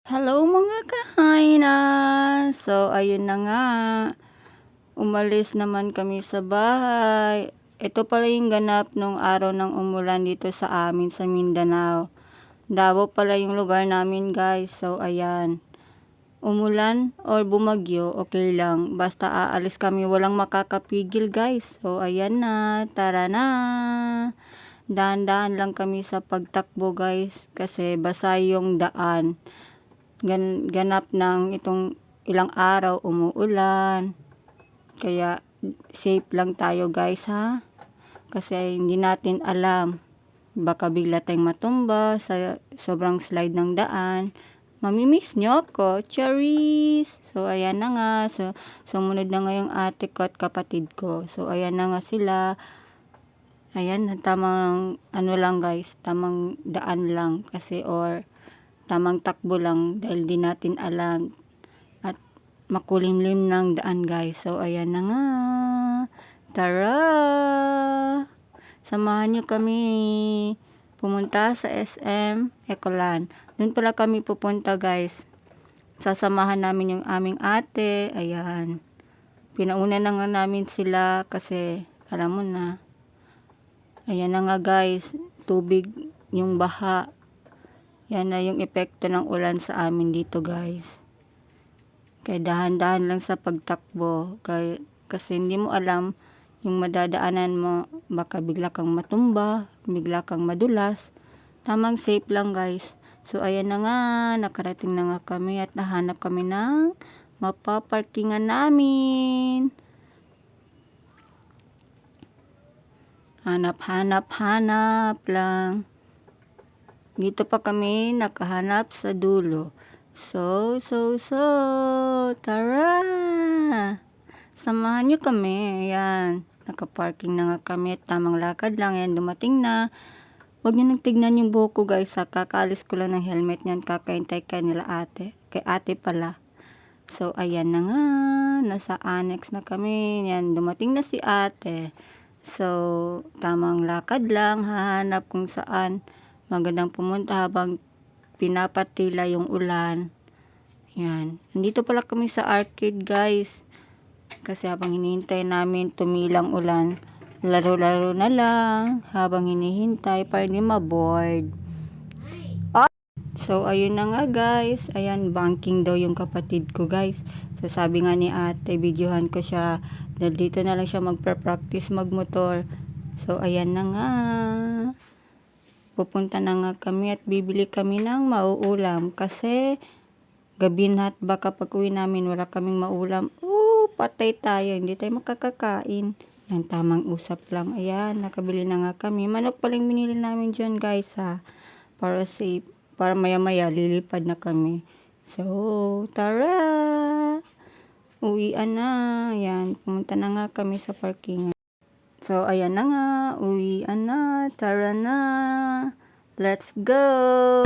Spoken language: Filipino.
Hello mga kahainan! So, ayun na nga. Umalis naman kami sa bahay. Ito pala yung ganap nung araw ng umulan dito sa amin sa Mindanao. Davao pala yung lugar namin guys. So, ayan. Umulan or bumagyo, okay lang. Basta aalis kami, walang makakapigil guys. So, ayan na. Tara na! Dahan-dahan lang kami sa pagtakbo guys. Kasi basa yung daan. Ganap ng itong ilang araw umuulan, kaya safe lang tayo guys ha, kasi hindi natin alam, baka bigla tayong matumba sa sobrang slide ng daan. Mamimiss nyo ako, Charis! So ayan na nga, sumunod na nga yung ate ko at kapatid ko. So ayan na nga sila. Ayan, tamang ano lang guys, tamang daan lang kasi, or tamang takbo lang dahil di natin alam at makulimlim ng daan guys. So ayan na nga, tara, samahan nyo kami pumunta sa SM Ecolan. Doon pala kami pupunta guys, sasamahan namin yung aming ate. Ayan, pinauna na nga namin sila kasi alam mo na. Ayan na nga guys, tubig yung baha. Yan na yung epekto ng ulan sa amin dito guys. Kaya dahan-dahan lang sa pagtakbo. Kasi hindi mo alam yung madadaanan mo. Baka bigla kang matumba, bigla kang madulas. Tamang safe lang guys. So ayan na nga, nakarating na nga kami at nahanap kami ng mapaparkingan namin. Hanap lang. Dito pa kami nakahanap sa dulo. So, tara! Samahan nyo kami. Ayan, nakaparking na nga kami. Tamang lakad lang. Ayan, dumating na. Huwag nyo nang tignan yung buhok ko guys. Kakaalis ko lang ng helmet niyan. Kakaintay ka nila ate. Kay ate pala. So, ayan na nga. Nasa annex na kami. Ayan, dumating na si ate. So, tamang lakad lang. Hahanap kung saan magandang pumunta habang pinapatila yung ulan. Yan. Nandito pala kami sa arcade guys. Kasi habang hinihintay namin tumilang ulan, laro-laro na lang habang hinihintay para hindi ma-bored. So, ayun na nga guys. Ayan, banking daw yung kapatid ko guys. So, sabi nga ni ate, videohan ko siya. Dahil dito na lang siya magpa-practice magmotor. So, ayan na nga. Pupunta na nga kami at bibili kami ng mauulam kasi gabi na at baka pag uwi namin wala kaming maulam. Patay tayo, hindi tayo makakakain. Yan, tamang usap lang. Ayan, nakabili na nga kami. Manok palang binili namin dyan guys ha, para safe, para maya maya lilipad na kami. So, tara, uwian na. Ayan, pumunta na nga kami sa parkingan. So, ayan na nga, uwian na, tara na, let's go!